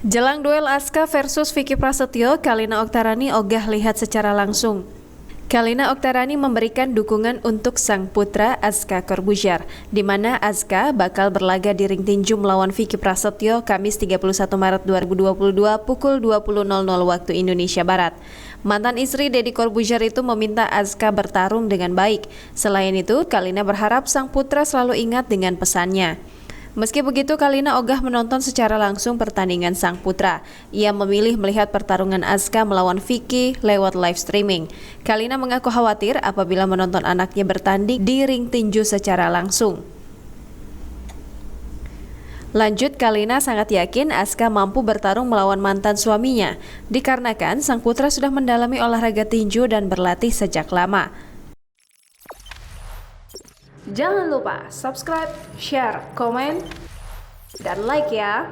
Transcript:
Jelang duel Aska versus Vicky Prasetyo, Kalina Oktarani ogah lihat secara langsung. Kalina Oktarani memberikan dukungan untuk sang putra Aska Corbuzier, di mana Aska bakal berlaga di ring tinju melawan Vicky Prasetyo Kamis 31 Maret 2022 pukul 20.00 waktu Indonesia Barat. Mantan istri Deddy Corbuzier itu meminta Aska bertarung dengan baik. Selain itu, Kalina berharap sang putra selalu ingat dengan pesannya. Meski begitu, Kalina ogah menonton secara langsung pertandingan sang putra. Ia memilih melihat pertarungan Aska melawan Vicky lewat live streaming. Kalina mengaku khawatir apabila menonton anaknya bertanding di ring tinju secara langsung. Lanjut, Kalina sangat yakin Aska mampu bertarung melawan mantan suaminya, dikarenakan sang putra sudah mendalami olahraga tinju dan berlatih sejak lama. Jangan lupa subscribe, share, komen, dan like ya!